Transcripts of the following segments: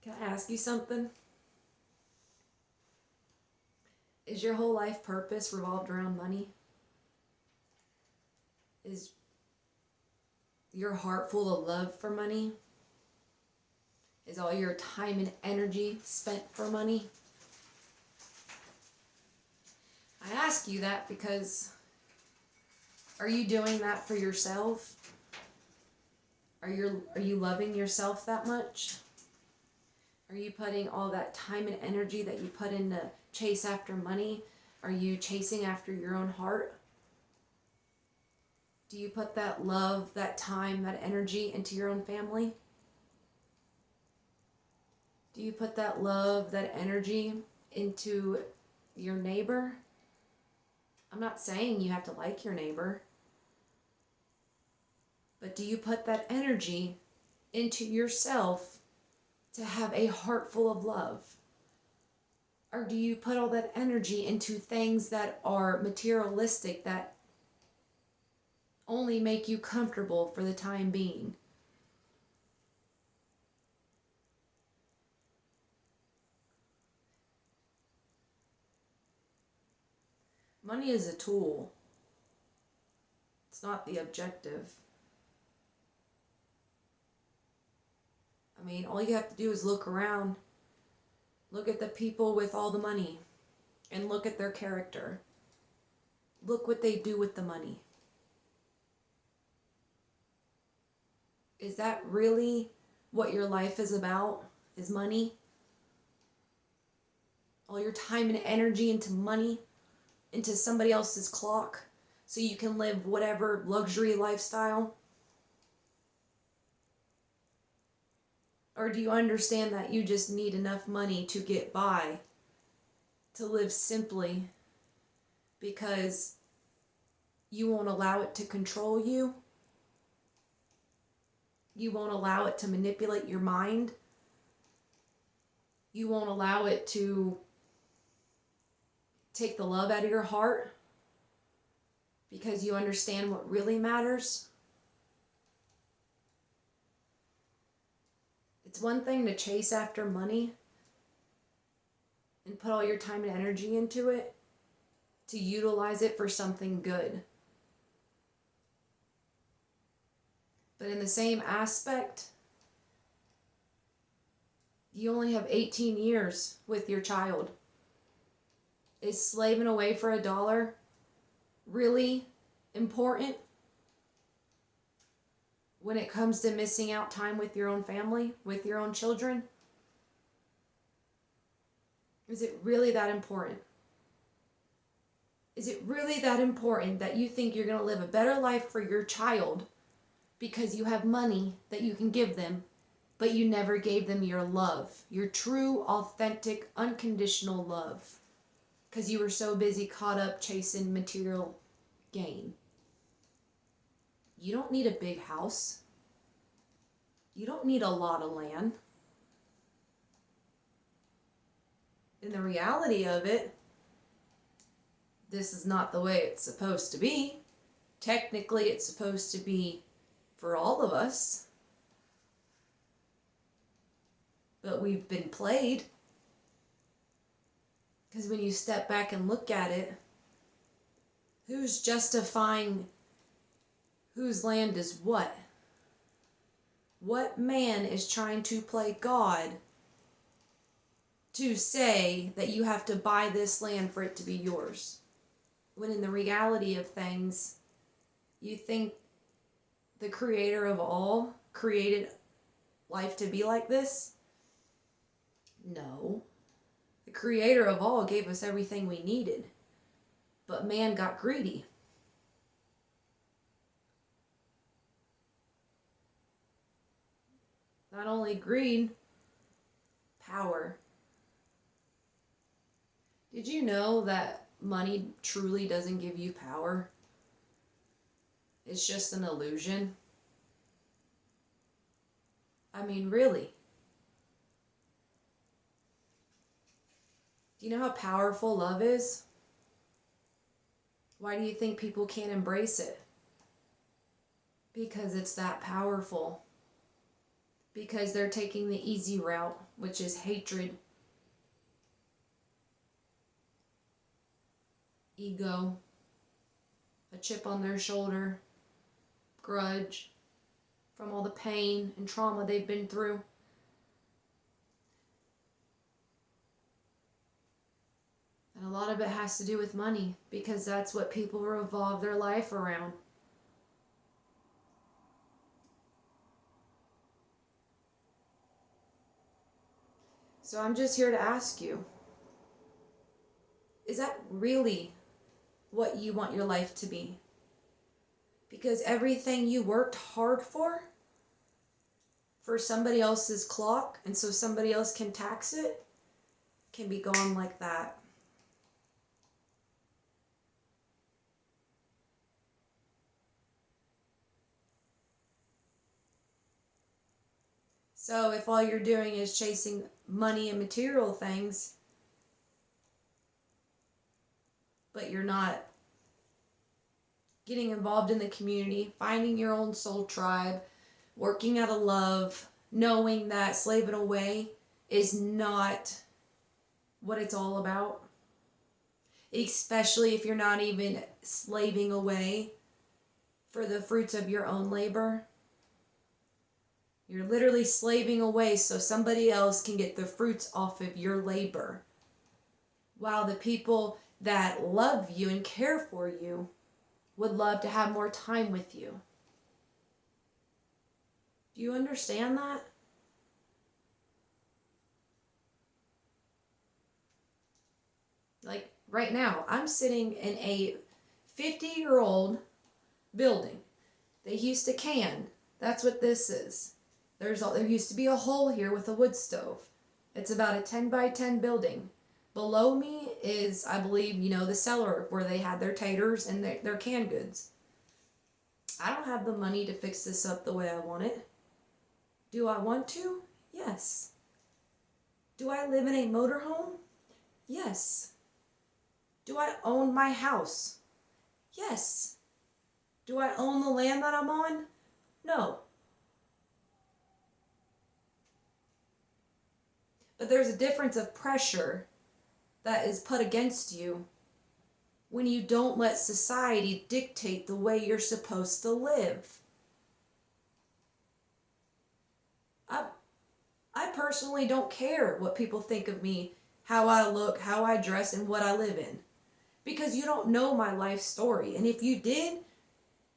Can I ask you something? Is your whole life purpose revolved around money? Is your heart full of love for money? Is all your time and energy spent for money? I ask you that because are you doing that for yourself? Are you loving yourself that much? Are you putting all that time and energy that you put into chase after money? Are you chasing after your own heart? Do you put that love, that time, that energy into your own family? Do you put that love, that energy into your neighbor? I'm not saying you have to like your neighbor, but do you put that energy into yourself to have a heart full of love? Or do you put all that energy into things that are materialistic, that only make you comfortable for the time being? Money is a tool. It's not the objective. I mean, all you have to do is look around. Look at the people with all the money and look at their character. Look what they do with the money. Is that really what your life is about? Is money? All your time and energy into money, into somebody else's clock, so you can live whatever luxury lifestyle? Or do you understand that you just need enough money to get by, to live simply, because you won't allow it to control you? You won't allow it to manipulate your mind? You won't allow it to take the love out of your heart because you understand what really matters? It's one thing to chase after money and put all your time and energy into it, to utilize it for something good. But in the same aspect, you only have 18 years with your child. Is slaving away for $1 really important when it comes to missing out time with your own family, with your own children? Is it really that important? Is it really that important that you think you're going to live a better life for your child because you have money that you can give them, but you never gave them your love, your true, authentic, unconditional love, because you were so busy caught up chasing material gain? You don't need a big house. You don't need a lot of land. In the reality of it, this is not the way it's supposed to be. Technically, it's supposed to be for all of us. But we've been played. Because when you step back and look at it, who's justifying whose land is what? What man is trying to play God to say that you have to buy this land for it to be yours? When in the reality of things, you think the creator of all created life to be like this? No. The creator of all gave us everything we needed, but man got greedy. Not only greed, power. Did you know that money truly doesn't give you power? It's just an illusion. I mean, really. Do you know how powerful love is? Why do you think people can't embrace it? Because it's that powerful. because they're taking the easy route, which is hatred, ego, a chip on their shoulder, grudge from all the pain and trauma they've been through. And a lot of it has to do with money, because that's what people revolve their life around. So I'm just here to ask you, is that really what you want your life to be? Because everything you worked hard for somebody else's clock, and so somebody else can tax it, can be gone like that. So if all you're doing is chasing money and material things, but you're not getting involved in the community, finding your own soul tribe, working out of love, knowing that slaving away is not what it's all about, especially if you're not even slaving away for the fruits of your own labor. You're literally slaving away so somebody else can get the fruits off of your labor, while the people that love you and care for you would love to have more time with you. Do you understand that? Like right now, I'm sitting in a 50-year-old building. They used to can. That's what this is. There used to be a hole here with a wood stove. It's about a 10 by 10 building. Below me is, I believe, the cellar where they had their taters and their canned goods. I don't have the money to fix this up the way I want it. Do I want to? Yes. Do I live in a motorhome? Yes. Do I own my house? Yes. Do I own the land that I'm on? No. But there's a difference of pressure that is put against you when you don't let society dictate the way you're supposed to live. I personally don't care what people think of me, how I look, how I dress, and what I live in. Because you don't know my life story. And if you did,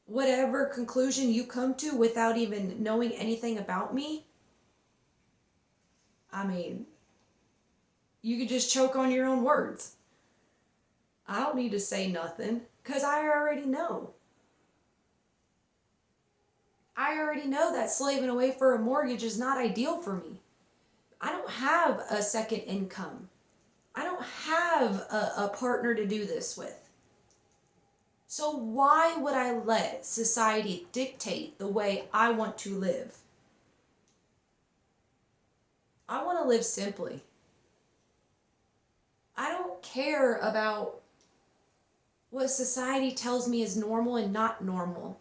whatever conclusion you come to without even knowing anything about me, I mean, you could just choke on your own words. I don't need to say nothing, because I already know. I already know that slaving away for a mortgage is not ideal for me. I don't have a second income. I don't have a partner to do this with. So why would I let society dictate the way I want to live? I want to live simply. I don't care about what society tells me is normal and not normal.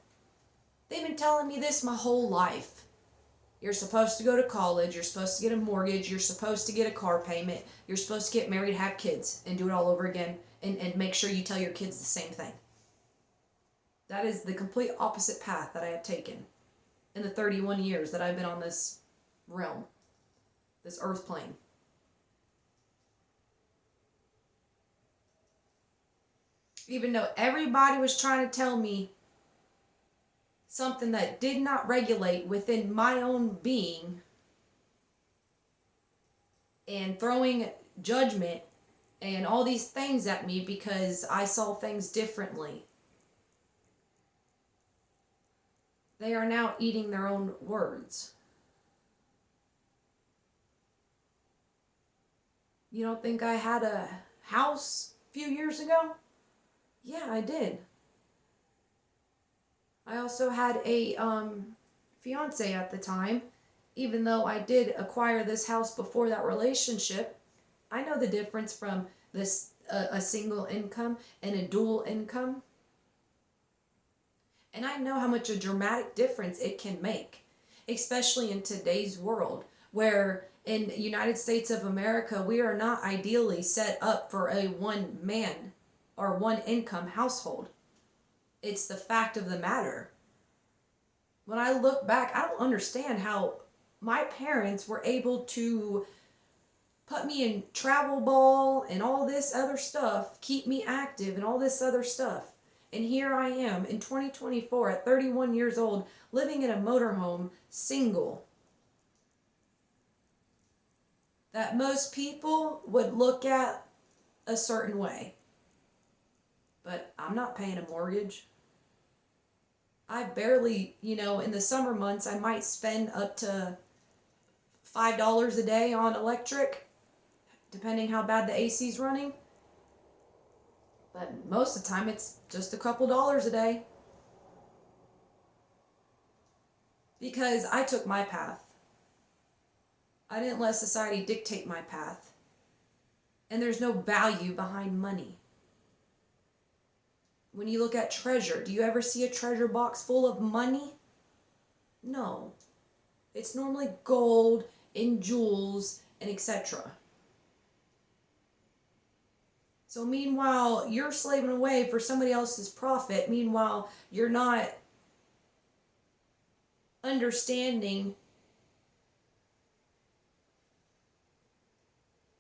They've been telling me this my whole life. You're supposed to go to college, you're supposed to get a mortgage, you're supposed to get a car payment, you're supposed to get married, have kids, and do it all over again, and make sure you tell your kids the same thing. That is the complete opposite path that I have taken in the 31 years that I've been on this realm, this earth plane. Even though everybody was trying to tell me something that did not regulate within my own being, and throwing judgment and all these things at me because I saw things differently. They are now eating their own words. You don't think I had a house a few years ago? Yeah, I did. I also had a fiance at the time. Even though I did acquire this house before that relationship, I know the difference from this a single income and a dual income. And I know how much a dramatic difference it can make. especially in today's world, where in the United States of America, we are not ideally set up for a one man or one income household. It's the fact of the matter. When I look back, I don't understand how my parents were able to put me in travel ball and all this other stuff, keep me active and all this other stuff. And here I am in 2024 at 31 years old, living in a motorhome, single. That most people would look at a certain way. But I'm not paying a mortgage. I barely, in the summer months, I might spend up to $5 a day on electric, depending how bad the AC's running. But most of the time, it's just a couple dollars a day. Because I took my path. I didn't let society dictate my path. And there's no value behind money. When you look at treasure, do you ever see a treasure box full of money? No. It's normally gold and jewels and etc. So meanwhile, you're slaving away for somebody else's profit. Meanwhile, you're not understanding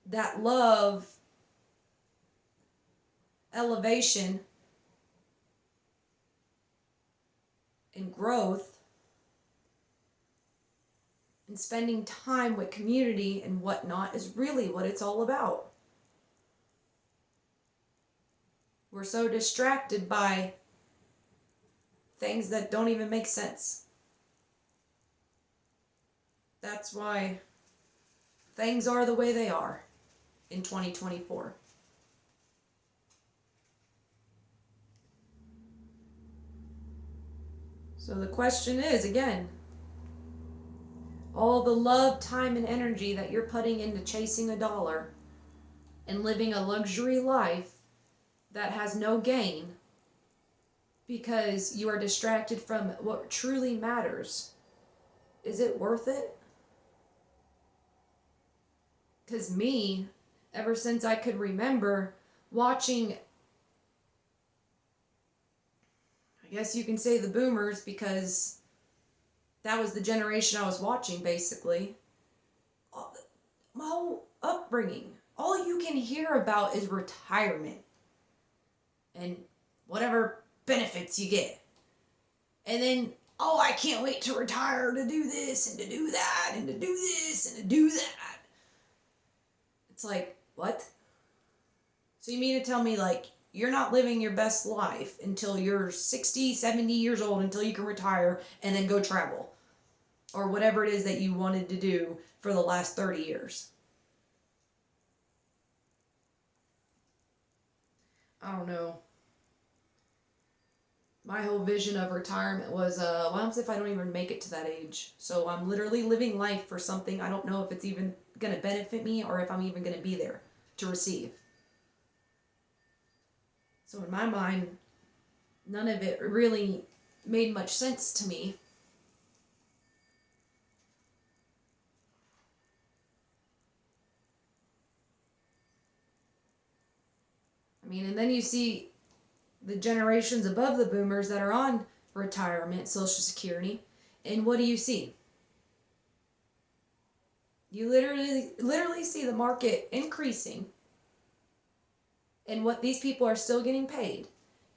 that love, elevation, and growth, and spending time with community and whatnot is really what it's all about. We're so distracted by things that don't even make sense. That's why things are the way they are in 2024. So the question is, again, all the love, time, and energy that you're putting into chasing a dollar and living a luxury life that has no gain because you are distracted from what truly matters, is it worth it? Because me, ever since I could remember, watching, I guess you can say the boomers, because that was the generation I was watching, basically. My whole upbringing, all you can hear about is retirement and whatever benefits you get. And then, oh, I can't wait to retire to do this and to do that and to do this and to do that. It's like, what? So you mean to tell me, like, you're not living your best life until you're 60, 70 years old, until you can retire and then go travel? Or whatever it is that you wanted to do for the last 30 years. I don't know. My whole vision of retirement was, what if I don't even make it to that age? So I'm literally living life for something I don't know if it's even going to benefit me or if I'm even going to be there to receive. So in my mind, none of it really made much sense to me. I mean, and then you see the generations above the boomers that are on retirement, Social Security, and what do you see? You literally see the market increasing, and what these people are still getting paid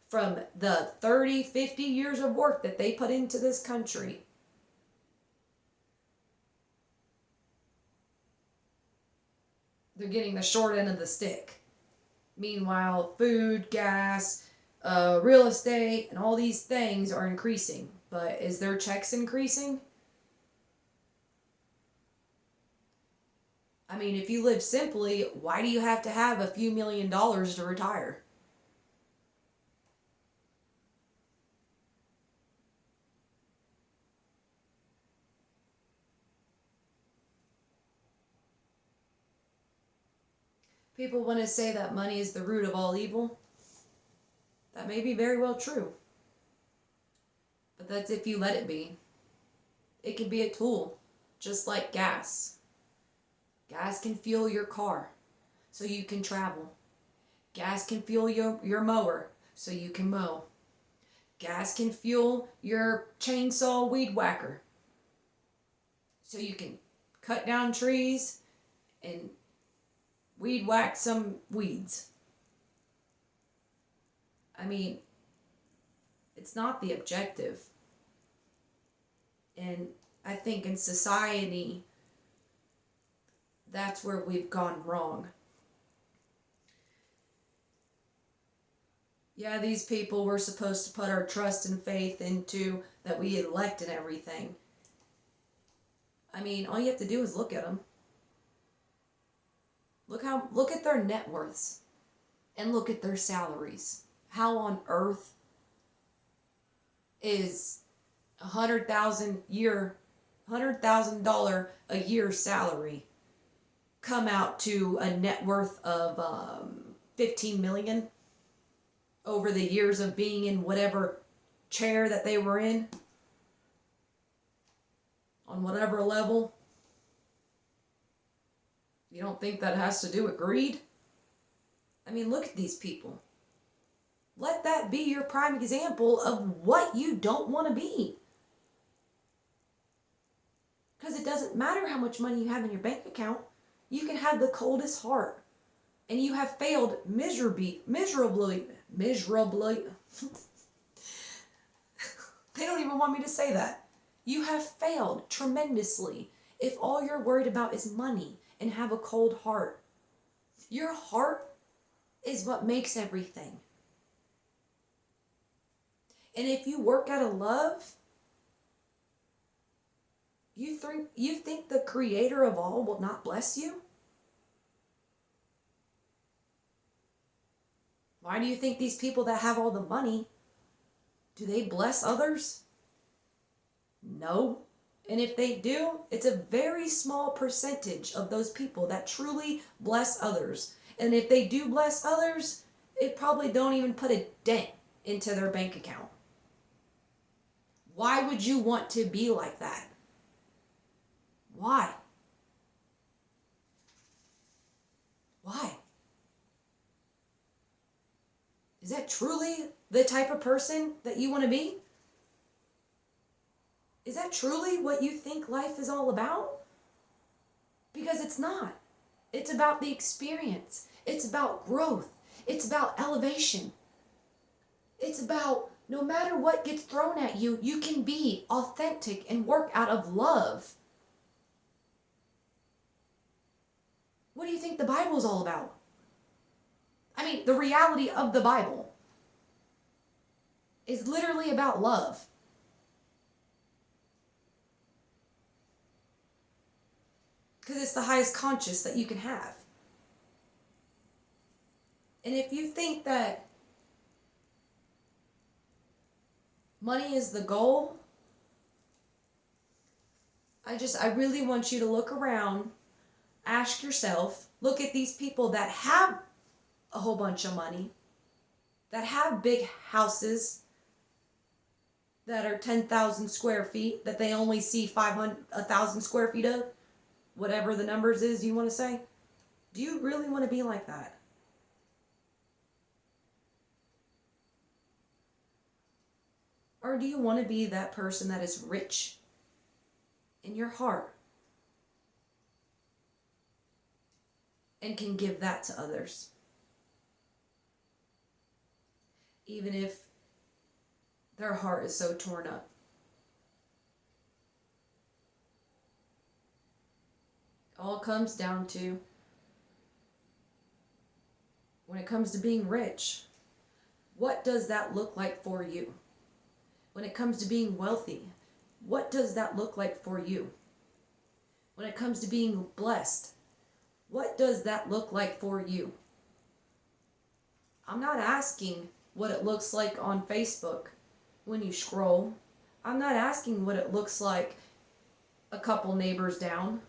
from the 30, 50 years of work that they put into this country. They're getting the short end of the stick. Meanwhile, food, gas, real estate, and all these things are increasing. But is their checks increasing? I mean, if you live simply, why do you have to have a few $1,000,000 to retire? People want to say that money is the root of all evil. That may be very well true. But that's if you let it be. It can be a tool, just like gas. Gas can fuel your car so you can travel. Gas can fuel your mower so you can mow. Gas can fuel your chainsaw weed whacker so you can cut down trees and weed whack some weeds. I mean, it's not the objective. And I think in society, that's where we've gone wrong. Yeah, these people we're supposed to put our trust and faith into, that we elect and everything. I mean, all you have to do is look at them. Look at their net worths and look at their salaries. How on earth is $100,000 a year salary come out to a net worth of 15 million over the years of being in whatever chair that they were in, on whatever level? You don't think that has to do with greed? I mean, look at these people. Let that be your prime example of what you don't want to be. Because it doesn't matter how much money you have in your bank account. You can have the coldest heart, and you have failed miserably. They don't even want me to say that. You have failed tremendously if all you're worried about is money and have a cold heart. Your heart is what makes everything. And if you work out of love, you think the creator of all will not bless you? Why do you think these people that have all the money, do they bless others? No. And if they do, it's a very small percentage of those people that truly bless others. And if they do bless others, it probably don't even put a dent into their bank account. Why would you want to be like that? Why? Why? Is that truly the type of person that you want to be? Is that truly what you think life is all about? Because it's not. It's about the experience. It's about growth. It's about elevation. It's about no matter what gets thrown at you, you can be authentic and work out of love. What do you think the Bible is all about? I mean, the reality of the Bible is literally about love. Because it's the highest conscious that you can have. And if you think that money is the goal, I really want you to look around, ask yourself, look at these people that have a whole bunch of money, that have big houses that are 10,000 square feet, that they only see 1,000 square feet of, whatever the numbers is you want to say. Do you really want to be like that? Or do you want to be that person that is rich in your heart and can give that to others? Even if their heart is so torn up. All comes down to, when it comes to being rich, what does that look like for you? When it comes to being wealthy, what does that look like for you? When it comes to being blessed, what does that look like for you? I'm not asking what it looks like on Facebook when you scroll. I'm not asking what it looks like a couple neighbors down.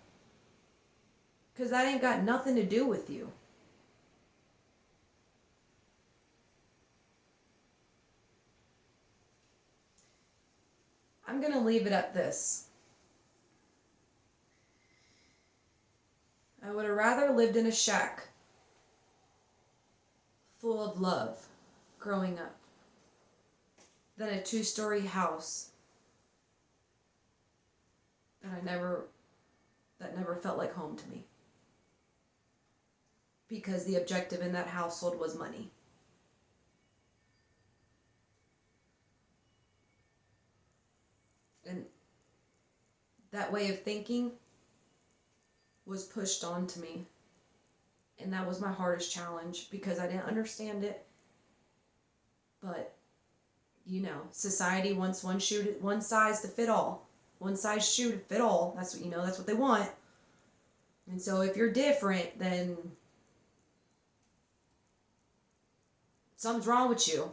Because that ain't got nothing to do with you. I'm going to leave it at this. I would have rather lived in a shack full of love growing up than a 2-story house that never felt like home to me. Because the objective in that household was money. And that way of thinking was pushed onto me. And that was my hardest challenge because I didn't understand it. But, society wants one size to fit all. One size shoe to fit all. That's what they want. And so if you're different, then something's wrong with you.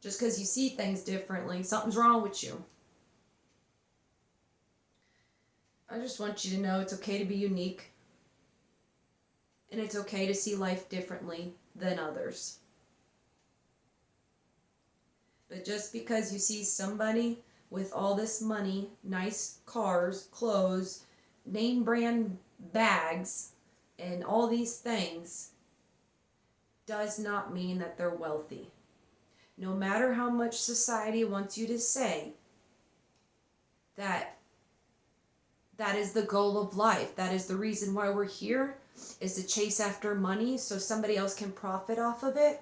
Just because you see things differently, something's wrong with you. I just want you to know it's okay to be unique. And it's okay to see life differently than others. But just because you see somebody with all this money, nice cars, clothes, name brand bags, and all these things, does not mean that they're wealthy. No matter how much society wants you to say that is the goal of life, that is the reason why we're here, is to chase after money so somebody else can profit off of it,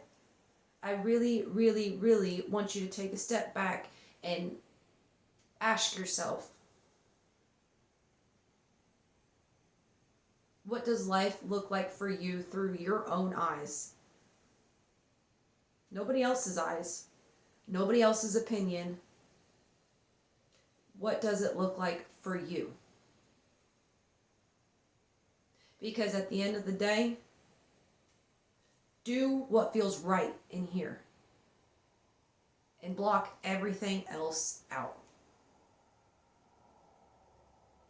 I really, really, really want you to take a step back and ask yourself, what does life look like for you through your own eyes? Nobody else's eyes. Nobody else's opinion. What does it look like for you? Because at the end of the day, do what feels right in here. And block everything else out.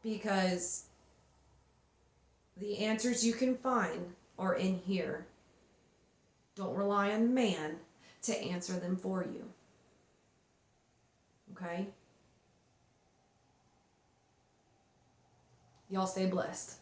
Because the answers you can find are in here. Don't rely on man to answer them for you. Okay? Y'all stay blessed.